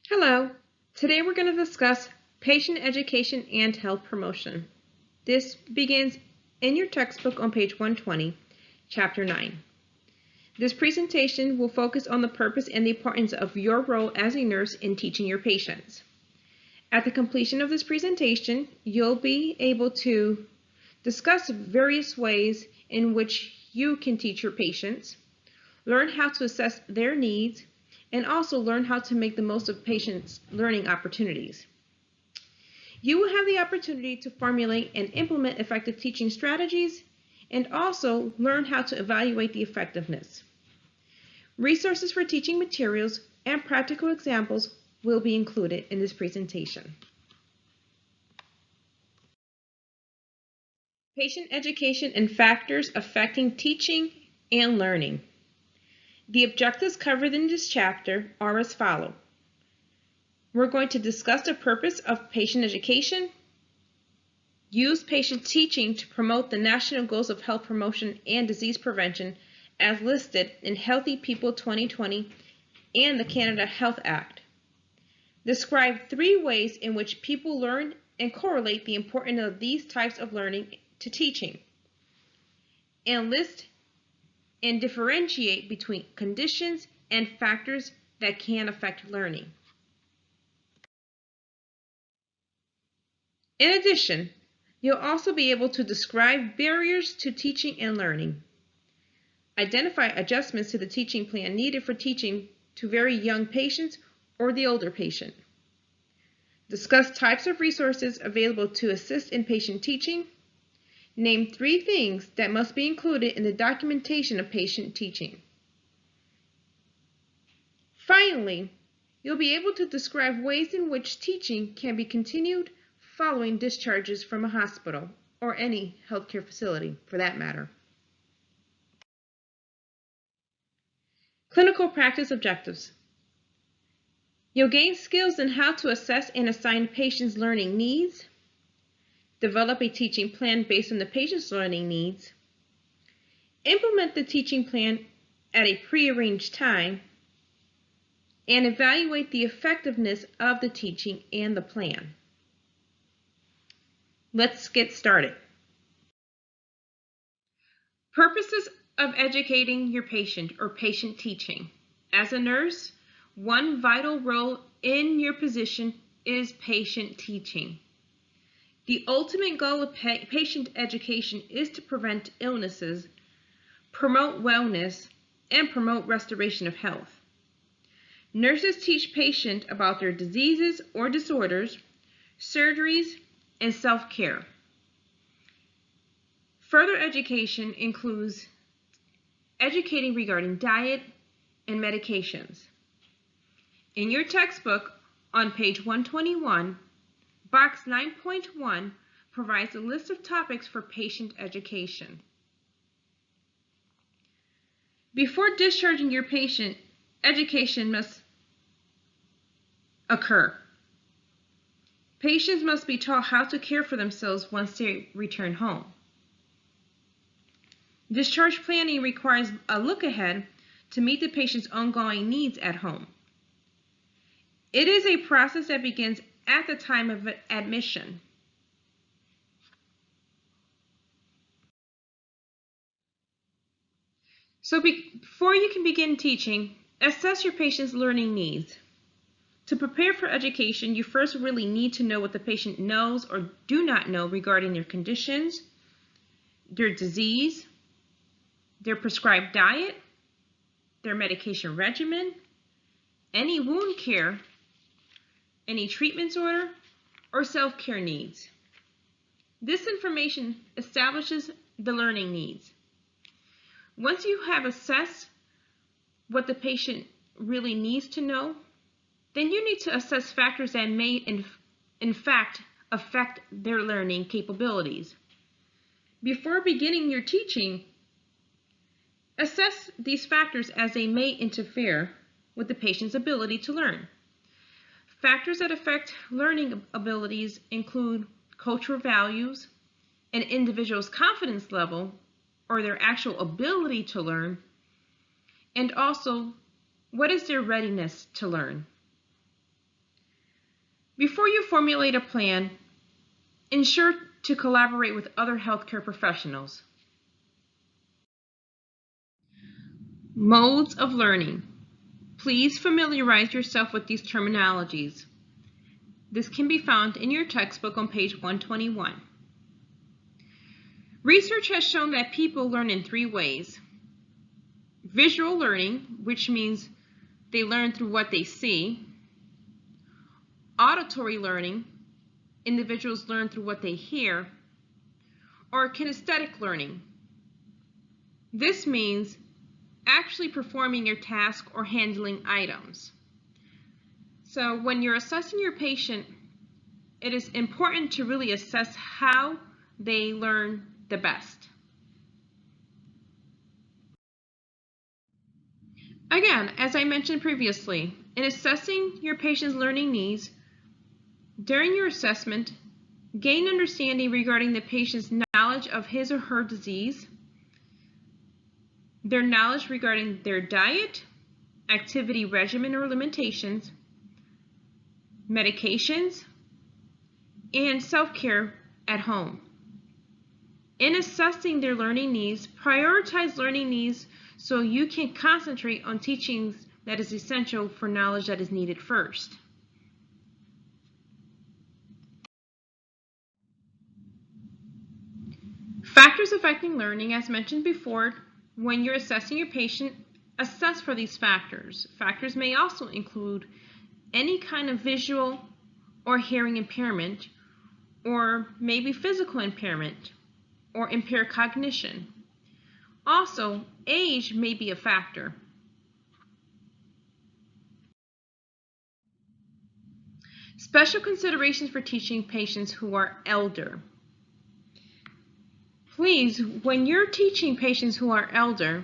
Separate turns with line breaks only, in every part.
Hello. Today we're going to discuss patient education and health promotion. This begins in your textbook on page 120, chapter 9. This presentation will focus on the purpose and the importance of your role as a nurse in teaching your patients. At the completion of this presentation, you'll be able to discuss various ways in which you can teach your patients, learn how to assess their needs, and also learn how to make the most of patients' learning opportunities. You will have the opportunity to formulate and implement effective teaching strategies and also learn how to evaluate the effectiveness. Resources for teaching materials and practical examples will be included in this presentation. Patient education and factors affecting teaching and learning. The objectives covered in this chapter are as follows. We're going to discuss the purpose of patient education, use patient teaching to promote the national goals of health promotion and disease prevention as listed in Healthy People 2020 and the Canada Health Act. Describe 3 ways in which people learn and correlate the importance of these types of learning to teaching. And list and differentiate between conditions and factors that can affect learning. In addition, you'll also be able to describe barriers to teaching and learning. Identify adjustments to the teaching plan needed for teaching to very young patients or the older patient. Discuss types of resources available to assist in patient teaching. Name 3 things that must be included in the documentation of patient teaching. Finally, you'll be able to describe ways in which teaching can be continued following discharges from a hospital or any healthcare facility for that matter. Clinical practice objectives. You'll gain skills in how to assess and assign patients' learning needs, develop a teaching plan based on the patient's learning needs, implement the teaching plan at a prearranged time, and evaluate the effectiveness of the teaching and the plan. Let's get started. Purposes of educating your patient or patient teaching. As a nurse, one vital role in your position is patient teaching. The ultimate goal of patient education is to prevent illnesses, promote wellness, and promote restoration of health. Nurses teach patients about their diseases or disorders, surgeries, and self-care. Further education includes educating regarding diet and medications. In your textbook on page 121, Box 9.1 provides a list of topics for patient education. Before discharging your patient, education must occur. Patients must be taught how to care for themselves once they return home. Discharge planning requires a look ahead to meet the patient's ongoing needs at home. It is a process that begins at the time of admission. So before you can begin teaching, assess your patient's learning needs. To prepare for education, you first really need to know what the patient knows or do not know regarding their conditions, their disease, their prescribed diet, their medication regimen, any wound care, any treatments order, or self-care needs. This information establishes the learning needs. Once you have assessed what the patient really needs to know, then you need to assess factors that may in fact affect their learning capabilities. Before beginning your teaching, assess these factors as they may interfere with the patient's ability to learn. Factors that affect learning abilities include cultural values, an individual's confidence level, or their actual ability to learn, and also what is their readiness to learn. Before you formulate a plan, ensure to collaborate with other healthcare professionals. Modes of learning. Please familiarize yourself with these terminologies. This can be found in your textbook on page 121. Research has shown that people learn in 3 ways. Visual learning, which means they learn through what they see. Auditory learning, individuals learn through what they hear. Or kinesthetic learning. This means actually performing your task or handling items. So when you're assessing your patient, it is important to really assess how they learn the best. Again, as I mentioned previously, in assessing your patient's learning needs, during your assessment, gain understanding regarding the patient's knowledge of his or her disease, their knowledge regarding their diet, activity regimen or limitations, medications, and self-care at home. In assessing their learning needs, prioritize learning needs so you can concentrate on teachings that is essential for knowledge that is needed first. Factors affecting learning, as mentioned before, when you're assessing your patient, assess for these factors. Factors may also include any kind of visual or hearing impairment, or maybe physical impairment, or impaired cognition. Also, age may be a factor. Special considerations for teaching patients who are elder. Please, when you're teaching patients who are elder,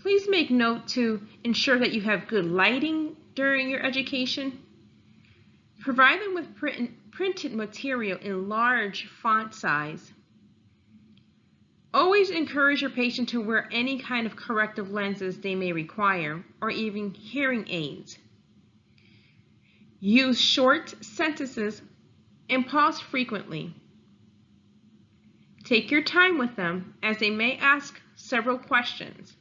please make note to ensure that you have good lighting during your education. Provide them with printed material in large font size. Always encourage your patient to wear any kind of corrective lenses they may require, or even hearing aids. Use short sentences and pause frequently. Take your time with them as they may ask several questions.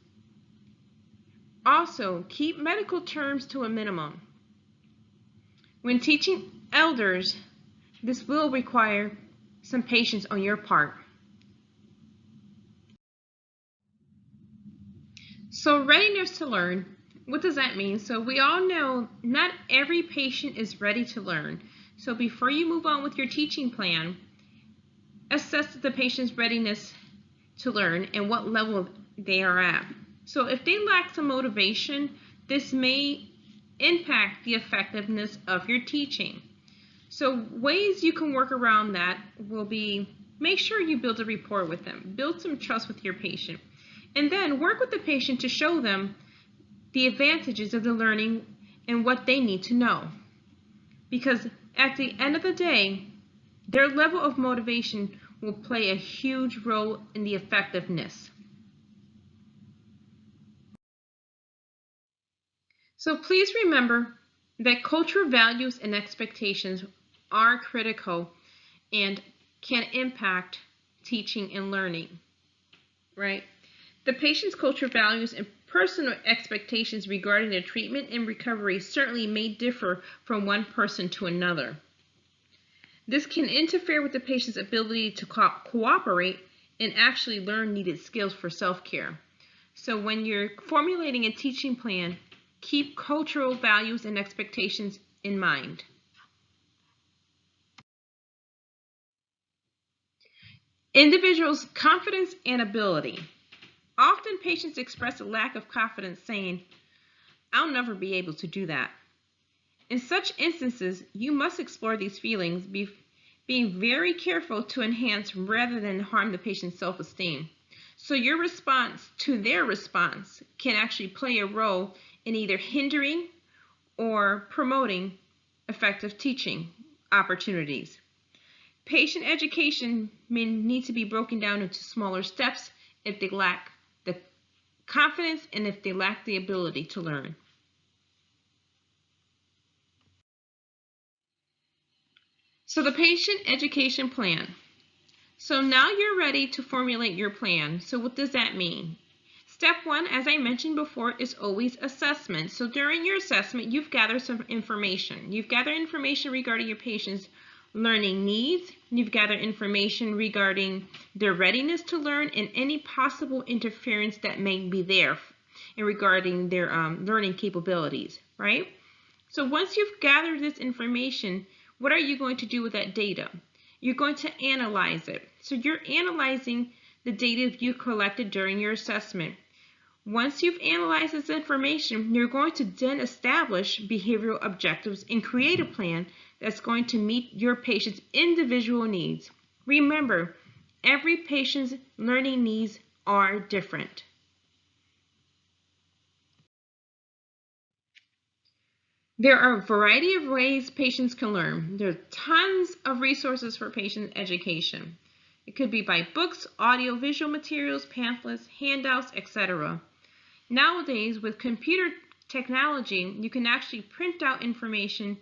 Also, keep medical terms to a minimum. When teaching elders, this will require some patience on your part. So readiness to learn, what does that mean? So we all know not every patient is ready to learn. So before you move on with your teaching plan, assess the patient's readiness to learn and what level they are at. So if they lack some motivation, this may impact the effectiveness of your teaching. So ways you can work around that will be, make sure you build a rapport with them, build some trust with your patient, and then work with the patient to show them the advantages of the learning and what they need to know. Because at the end of the day, their level of motivation will play a huge role in the effectiveness. So please remember that cultural values and expectations are critical and can impact teaching and learning, right? The patient's cultural values and personal expectations regarding their treatment and recovery certainly may differ from one person to another. This can interfere with the patient's ability to cooperate and actually learn needed skills for self-care. So when you're formulating a teaching plan, keep cultural values and expectations in mind. Individuals' confidence and ability. Often patients express a lack of confidence saying, "I'll never be able to do that." In such instances, you must explore these feelings, being very careful to enhance rather than harm the patient's self-esteem. So your response to their response can actually play a role in either hindering or promoting effective teaching opportunities. Patient education may need to be broken down into smaller steps if they lack the confidence and if they lack the ability to learn. So the patient education plan. So now you're ready to formulate your plan. So what does that mean? Step one, as I mentioned before, is always assessment. So during your assessment, you've gathered some information. You've gathered information regarding your patient's learning needs. You've gathered information regarding their readiness to learn and any possible interference that may be there regarding their learning capabilities, right? So once you've gathered this information, what are you going to do with that data? You're going to analyze it. So you're analyzing the data you collected during your assessment. Once you've analyzed this information, you're going to then establish behavioral objectives and create a plan that's going to meet your patient's individual needs. Remember, every patient's learning needs are different. There are a variety of ways patients can learn. There are tons of resources for patient education. It could be by books, audio-visual materials, pamphlets, handouts, etc. Nowadays, with computer technology, you can actually print out information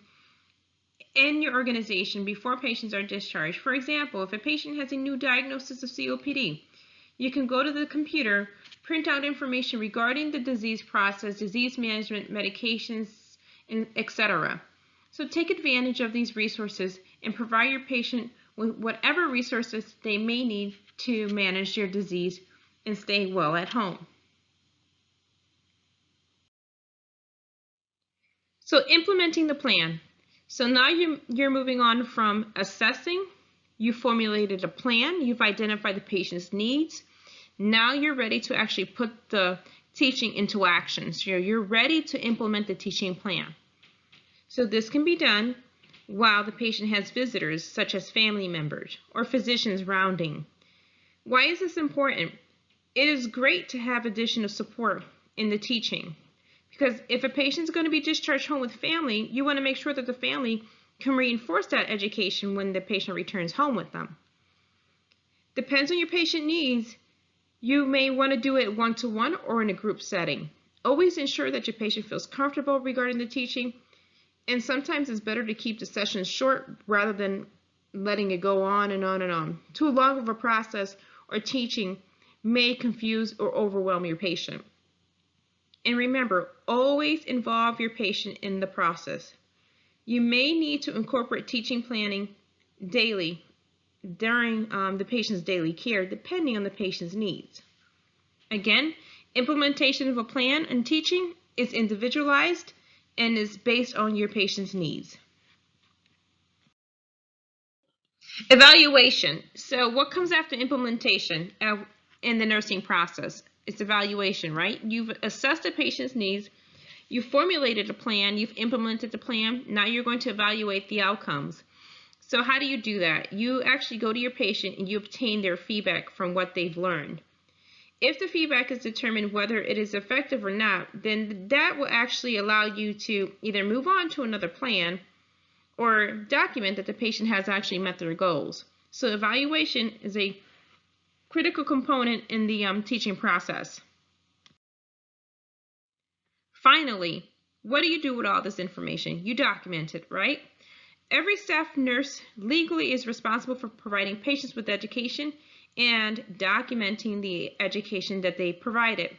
in your organization before patients are discharged. For example, if a patient has a new diagnosis of COPD, you can go to the computer, print out information regarding the disease process, disease management, medications, etc. So take advantage of these resources and provide your patient with whatever resources they may need to manage their disease and stay well at home. So implementing the plan. So now you're moving on from assessing, you formulated a plan, you've identified the patient's needs. Now you're ready to actually put the teaching into action. So you're ready to implement the teaching plan. So this can be done while the patient has visitors, such as family members or physicians rounding. Why is this important? It is great to have additional support in the teaching. Because if a patient is going to be discharged home with family, you want to make sure that the family can reinforce that education when the patient returns home with them. Depends on your patient needs. You may want to do it one-to-one or in a group setting. Always ensure that your patient feels comfortable regarding the teaching, and sometimes it's better to keep the sessions short rather than letting it go on and on and on. Too long of a process or teaching may confuse or overwhelm your patient. And remember, always involve your patient in the process. You may need to incorporate teaching planning daily during the patient's daily care, depending on the patient's needs. Again, implementation of a plan and teaching is individualized and is based on your patient's needs. Evaluation. So what comes after implementation in the nursing process? It's evaluation, right? You've assessed the patient's needs, you've formulated a plan, you've implemented the plan, now you're going to evaluate the outcomes. So how do you do that? You actually go to your patient and you obtain their feedback from what they've learned. If the feedback is determined whether it is effective or not, then that will actually allow you to either move on to another plan or document that the patient has actually met their goals. So evaluation is a critical component in the teaching process. Finally, what do you do with all this information? You document it, right? Every staff nurse legally is responsible for providing patients with education and documenting the education that they provided.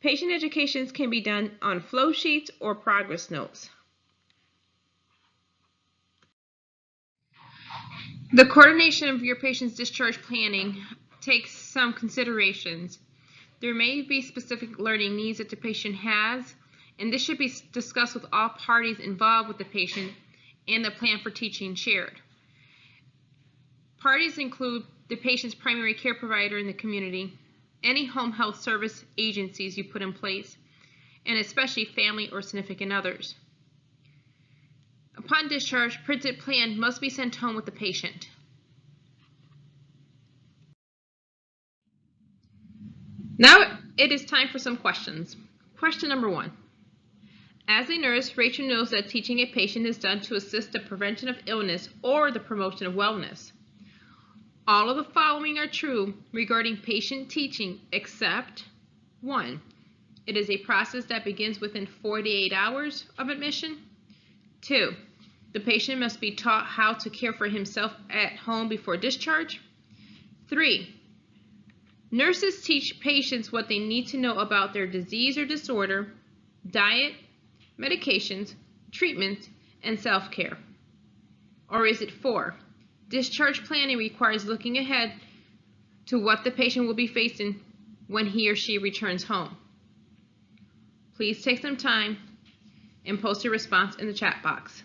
Patient educations can be done on flow sheets or progress notes. The coordination of your patient's discharge planning takes some considerations. There may be specific learning needs that the patient has, and this should be discussed with all parties involved with the patient and the plan for teaching shared. Parties include the patient's primary care provider in the community, any home health service agencies you put in place, and especially family or significant others. Upon discharge, printed plan must be sent home with the patient. Now it is time for some questions. Question number 1. As a nurse, Rachel knows that teaching a patient is done to assist the prevention of illness or the promotion of wellness. All of the following are true regarding patient teaching except 1. It is a process that begins within 48 hours of admission. 2. The patient must be taught how to care for himself at home before discharge. 3. Nurses teach patients what they need to know about their disease or disorder, diet, medications, treatment, and self-care. Or is it 4? Discharge planning requires looking ahead to what the patient will be facing when he or she returns home. Please take some time and post your response in the chat box.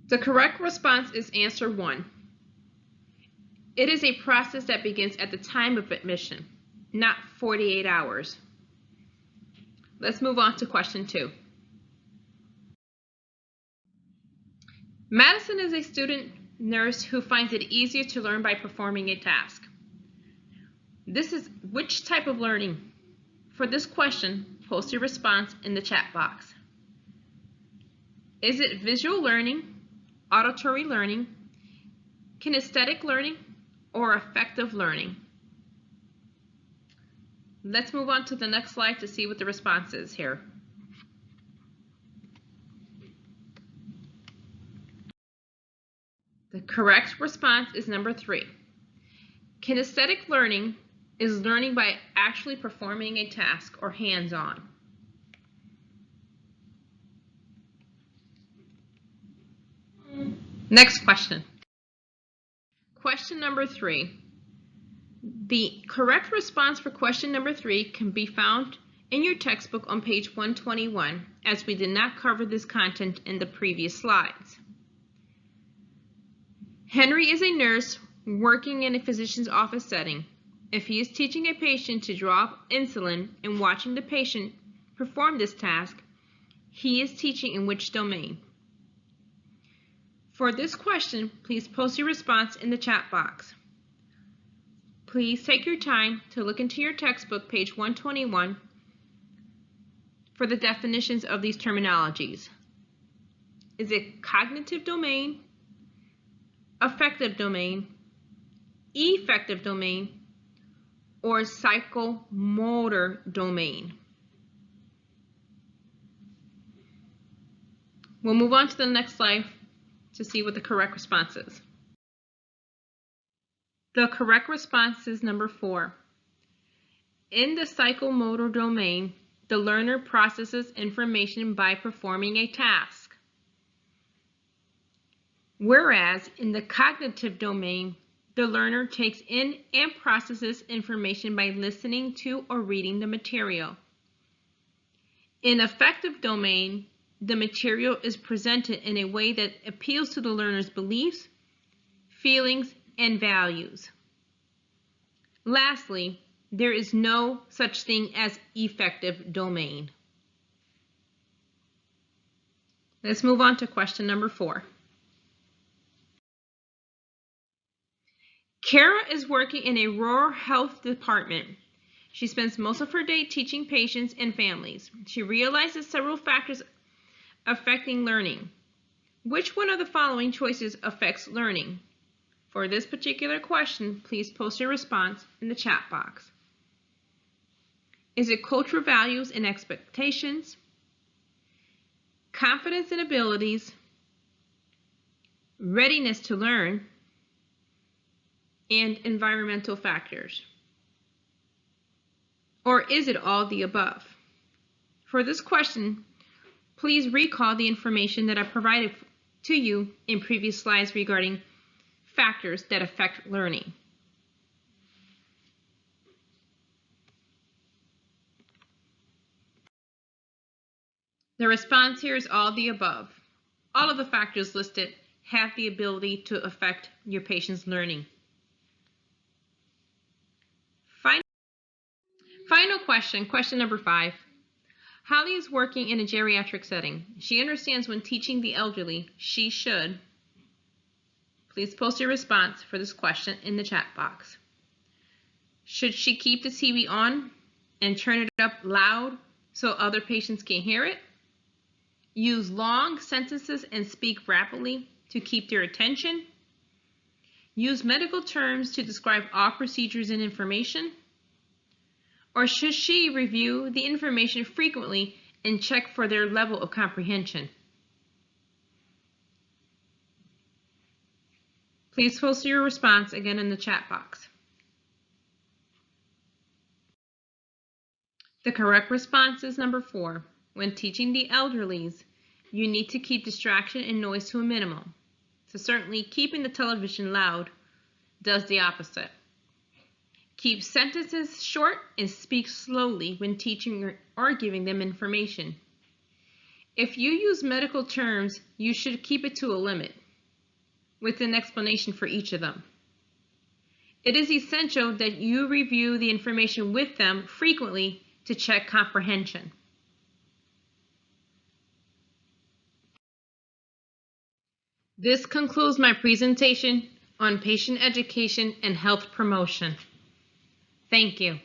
The correct response is answer 1. It is a process that begins at the time of admission, not 48 hours. Let's move on to question 2. Madison is a student nurse who finds it easier to learn by performing a task. This is which type of learning? For this question, post your response in the chat box. Is it visual learning, auditory learning, kinesthetic learning, or affective learning? Let's move on to the next slide to see what the response is here. The correct response is number 3. Kinesthetic learning is learning by actually performing a task or hands-on. Next question. Question number 3. The correct response for question number 3 can be found in your textbook on page 121, as we did not cover this content in the previous slides. Henry is a nurse working in a physician's office setting. If he is teaching a patient to draw insulin and watching the patient perform this task, he is teaching in which domain? For this question, please post your response in the chat box. Please take your time to look into your textbook, page 121, for the definitions of these terminologies. Is it cognitive domain, affective domain, effective domain, or psychomotor domain? We'll move on to the next slide to see what the correct response is. The correct response is number 4. In the psychomotor domain, the learner processes information by performing a task. Whereas in the cognitive domain, the learner takes in and processes information by listening to or reading the material. In affective domain, the material is presented in a way that appeals to the learner's beliefs, feelings, and values. Lastly, there is no such thing as effective domain. Let's move on to question number 4. Kara is working in a rural health department. She spends most of her day teaching patients and families. She realizes several factors affecting learning. Which one of the following choices affects learning? For this particular question, please post your response in the chat box. Is it cultural values and expectations, confidence and abilities, readiness to learn, and environmental factors? Or is it all the above? For this question, please recall the information that I provided to you in previous slides regarding factors that affect learning. The response here is all the above. All of the factors listed have the ability to affect your patient's learning. Final question, question number 5. Holly is working in a geriatric setting. She understands when teaching the elderly, she should. Please post your response for this question in the chat box. Should she keep the TV on and turn it up loud so other patients can hear it? Use long sentences and speak rapidly to keep their attention? Use medical terms to describe all procedures and information? Or should she review the information frequently and check for their level of comprehension. Please post your response again in the chat box. The correct response is number 4. When teaching the elderlies, you need to keep distraction and noise to a minimum. So certainly keeping the television loud does the opposite. Keep sentences short and speak slowly when teaching or giving them information. If you use medical terms, you should keep it to a limit with an explanation for each of them. It is essential that you review the information with them frequently to check comprehension. This concludes my presentation on patient education and health promotion. Thank you.